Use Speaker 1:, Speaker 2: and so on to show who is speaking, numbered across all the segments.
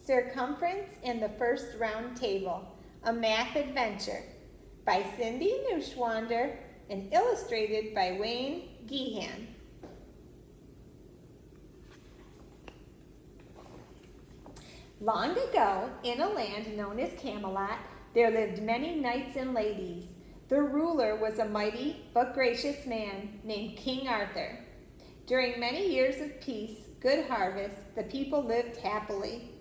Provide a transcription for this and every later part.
Speaker 1: Circumference and the First Round Table, a Math Adventure by Cindy Neuschwander and illustrated by Wayne Gehan. Long ago, in a land known as Camelot, there lived many knights and ladies. Their ruler was a mighty but gracious man named King Arthur. During many years of peace, good harvest, the people lived happily.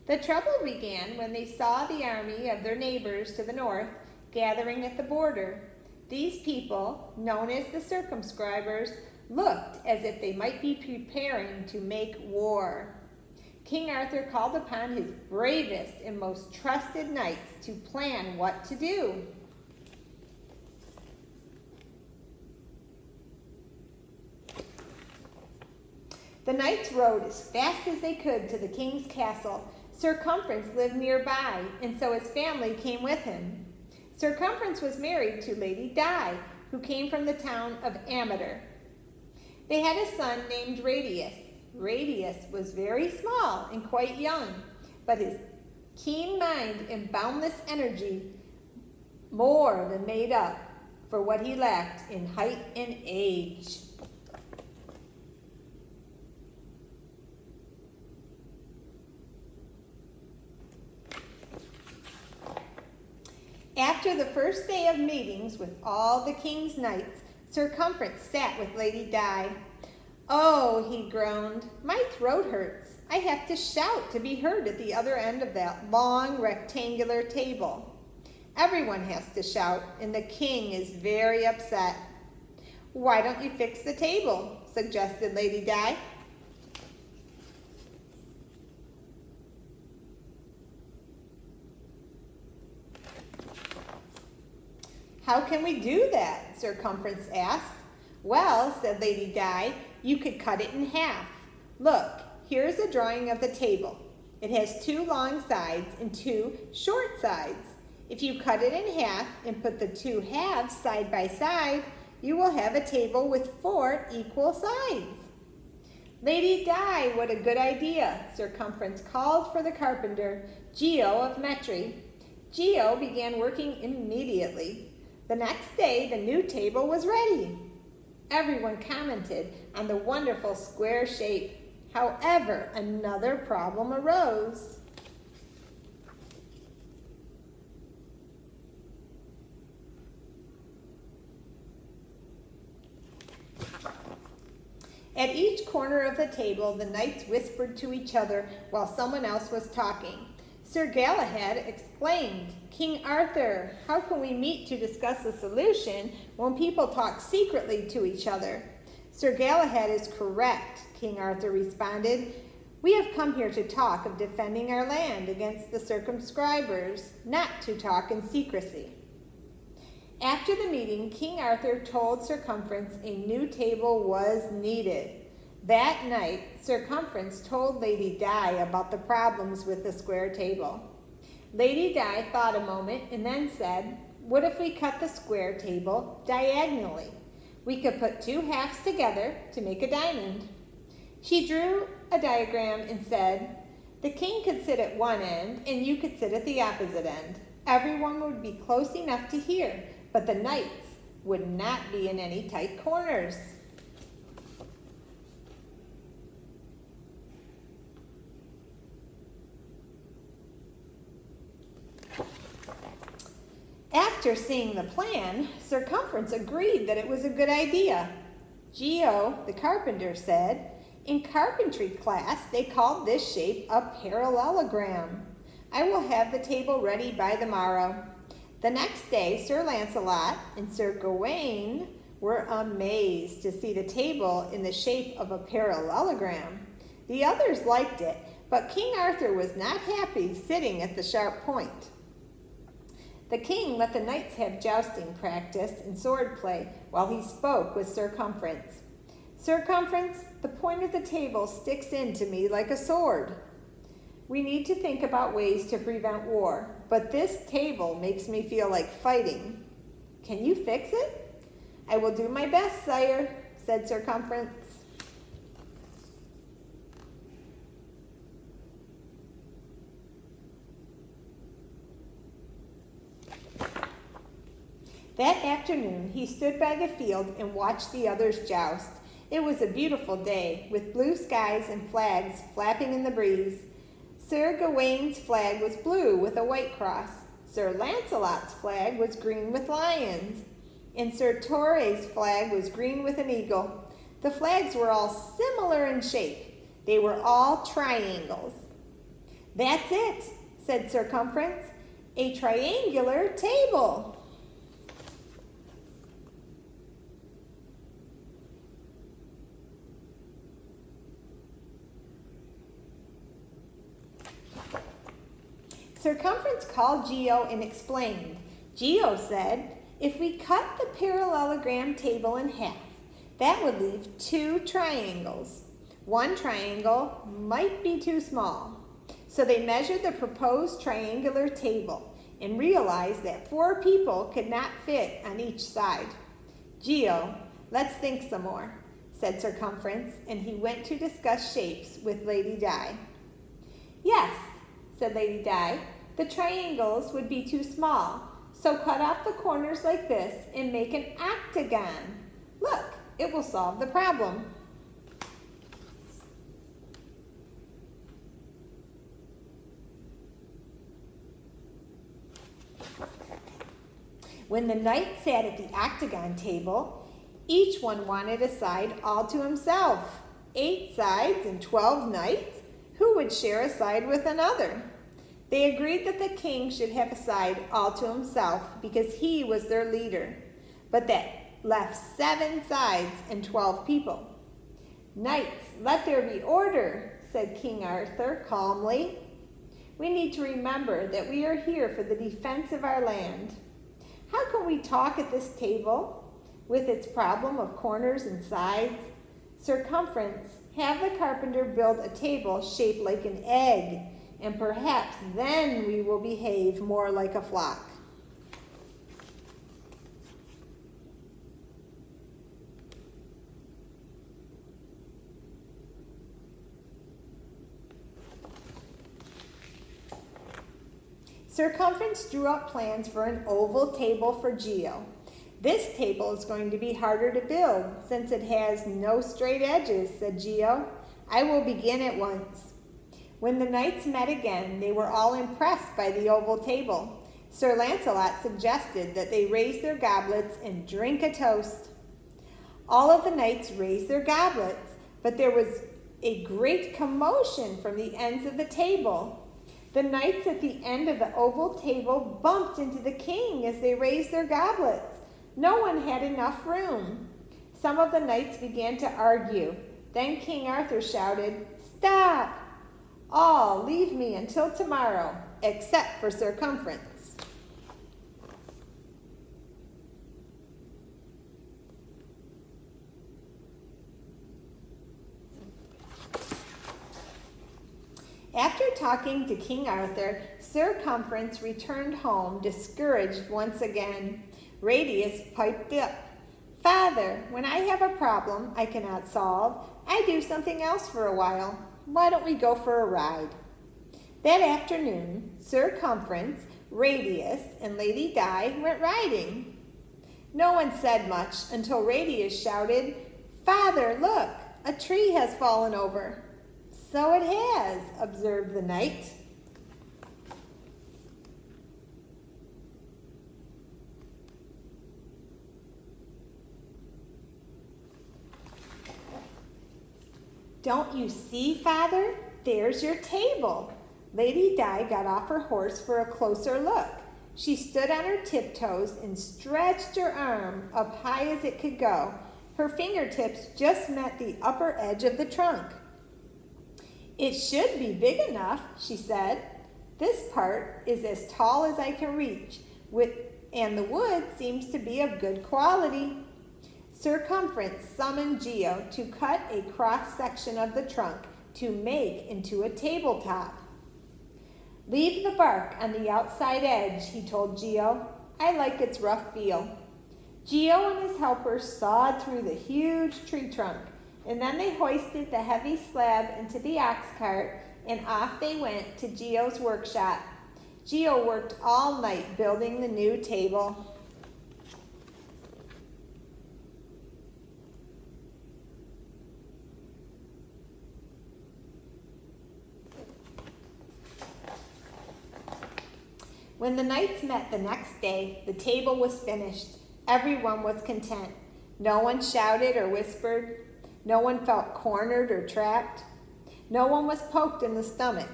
Speaker 1: The trouble began when they saw the army of their neighbors to the north gathering at the border. These people, known as the circumscribers, looked as if they might be preparing to make war. King Arthur called upon his bravest and most trusted knights to plan what to do. The knights rode as fast as they could to the king's castle. Circumference lived nearby, and so his family came with him. Circumference was married to Lady Di, who came from the town of Amater. They had a son named Radius. Radius was very small and quite young, but his keen mind and boundless energy more than made up for what he lacked in height and age. After the first day of meetings with all the king's knights, Circumference sat with Lady Di. "Oh," he groaned, "my throat hurts. I have to shout to be heard at the other end of that long rectangular table. Everyone has to shout, and the king is very upset." "Why don't you fix the table?" suggested Lady Di. "How can we do that?" Circumference asked. "Well," said Lady Di, "you could cut it in half. Look, here's a drawing of the table. It has 2 long sides and 2 short sides. If you cut it in half and put the 2 halves side by side, you will have a table with 4 equal sides." "Lady Di, what a good idea!" Circumference called for the carpenter, Geo of Metri. Geo began working immediately. The next day, the new table was ready. Everyone commented on the wonderful square shape. However, another problem arose. At each corner of the table, the knights whispered to each other while someone else was talking. Sir Galahad exclaimed, "King Arthur, how can we meet to discuss a solution when people talk secretly to each other?" "Sir Galahad is correct," King Arthur responded. "We have come here to talk of defending our land against the circumscribers, not to talk in secrecy." After the meeting, King Arthur told Circumference a new table was needed. That night, Circumference told Lady Di about the problems with the square table. Lady Di thought a moment and then said, "What if we cut the square table diagonally? We could put 2 halves together to make a diamond." She drew a diagram and said, "The king could sit at one end and you could sit at the opposite end. Everyone would be close enough to hear, but the knights would not be in any tight corners." After seeing the plan, Circumference agreed that it was a good idea. Geo, the carpenter, said, "In carpentry class, they called this shape a parallelogram. I will have the table ready by the morrow." The next day, Sir Lancelot and Sir Gawain were amazed to see the table in the shape of a parallelogram. The others liked it, but King Arthur was not happy sitting at the sharp point. The king let the knights have jousting practice and sword play while he spoke with Circumference. "Circumference, the point of the table sticks into me like a sword. We need to think about ways to prevent war, but this table makes me feel like fighting. Can you fix it?" "I will do my best, sire," said Circumference. That afternoon, he stood by the field and watched the others joust. It was a beautiful day, with blue skies and flags flapping in the breeze. Sir Gawaine's flag was blue with a white cross. Sir Lancelot's flag was green with lions, and Sir Torre's flag was green with an eagle. The flags were all similar in shape. They were all triangles. "That's it," said Cumference, "a triangular table." Cumference called Geo and explained. Geo said, "If we cut the parallelogram table in half, that would leave 2 triangles. One triangle might be too small." So they measured the proposed triangular table and realized that 4 people could not fit on each side. "Geo, let's think some more," said Cumference, and he went to discuss shapes with Lady Di. "Yes," said Lady Di, "the triangles would be too small, so cut off the corners like this and make an octagon. Look, it will solve the problem." When the knights sat at the octagon table, each one wanted a side all to himself. 8 sides and 12 knights? Who would share a side with another? They agreed that the king should have a side all to himself because he was their leader, but that left 7 sides and 12 people. "Knights, let there be order," said King Arthur calmly. "We need to remember that we are here for the defense of our land. How can we talk at this table with its problem of corners and sides? Cumference, have the carpenter build a table shaped like an egg, and perhaps then we will behave more like a flock." Cumference drew up plans for an oval table for Geo. "This table is going to be harder to build since it has no straight edges," said Geo. "I will begin at once." When the knights met again, they were all impressed by the oval table. Sir Lancelot suggested that they raise their goblets and drink a toast. All of the knights raised their goblets, but there was a great commotion from the ends of the table. The knights at the end of the oval table bumped into the king as they raised their goblets. No one had enough room. Some of the knights began to argue. Then King Arthur shouted, "Stop! All leave me until tomorrow, except for Cumference." After talking to King Arthur, Cumference returned home discouraged once again. Radius piped up. "Father, when I have a problem I cannot solve, I do something else for a while. Why don't we go for a ride?" That afternoon, Cumference, Radius, and Lady Di went riding. No one said much until Radius shouted, "Father, look, a tree has fallen over." "So it has," observed the knight. "Don't you see, Father? There's your table." Lady Di got off her horse for a closer look. She stood on her tiptoes and stretched her arm up high as it could go. Her fingertips just met the upper edge of the trunk. "It should be big enough," she said. "This part is as tall as I can reach, and the wood seems to be of good quality." Cumference summoned Geo to cut a cross-section of the trunk to make into a tabletop. "Leave the bark on the outside edge," he told Geo. "I like its rough feel." Geo and his helpers sawed through the huge tree trunk, and then they hoisted the heavy slab into the ox cart, and off they went to Geo's workshop. Geo worked all night building the new table. When the knights met the next day, the table was finished. Everyone was content. No one shouted or whispered. No one felt cornered or trapped. No one was poked in the stomach,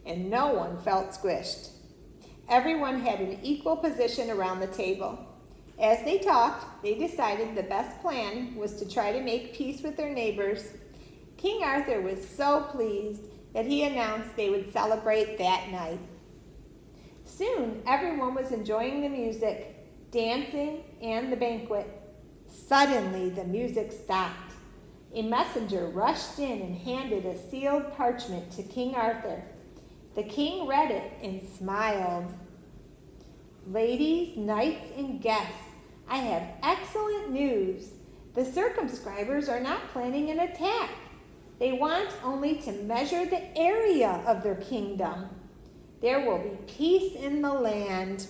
Speaker 1: and no one felt squished. Everyone had an equal position around the table. As they talked, they decided the best plan was to try to make peace with their neighbors. King Arthur was so pleased that he announced they would celebrate that night. Soon, everyone was enjoying the music, dancing, and the banquet. Suddenly, the music stopped. A messenger rushed in and handed a sealed parchment to King Arthur. The king read it and smiled. "Ladies, knights, and guests, I have excellent news. The circumscribers are not planning an attack. They want only to measure the area of their kingdom. There will be peace in the land."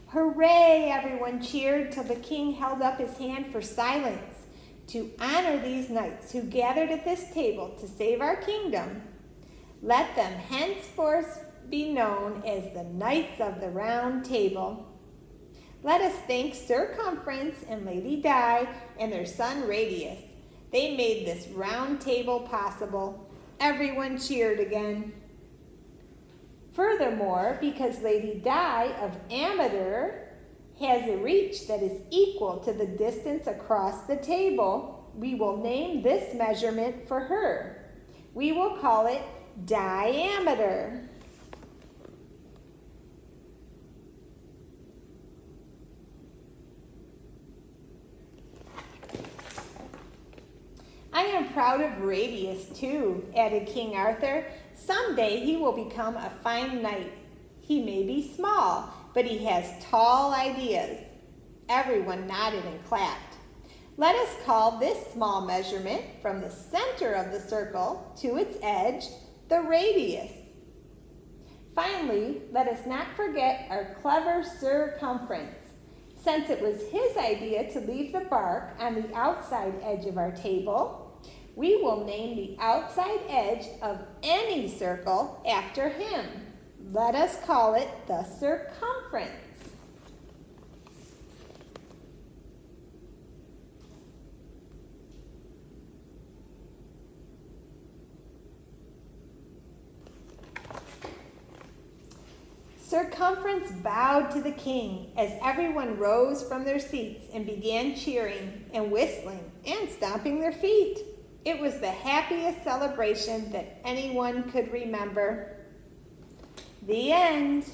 Speaker 1: Hooray! Everyone cheered till the king held up his hand for silence. To honor these knights who gathered at this table to save our kingdom, let them henceforth be known as the Knights of the Round Table. Let us thank Sir Cumference and Lady Di and their son Radius. They made this round table possible. Everyone cheered again. Furthermore, because Lady Di of Amador has a reach that is equal to the distance across the table, we will name this measurement for her. We will call it diameter. I am proud of Radius too, added King Arthur. Someday he will become a fine knight. He may be small, but he has tall ideas. Everyone nodded and clapped. Let us call this small measurement from the center of the circle to its edge the radius. Finally, let us not forget our clever Sir Cumference. Since it was his idea to leave the bark on the outside edge of our table, we will name the outside edge of any circle after him. Let us call it the circumference. Circumference bowed to the king as everyone rose from their seats and began cheering and whistling and stomping their feet. It was the happiest celebration that anyone could remember. The end.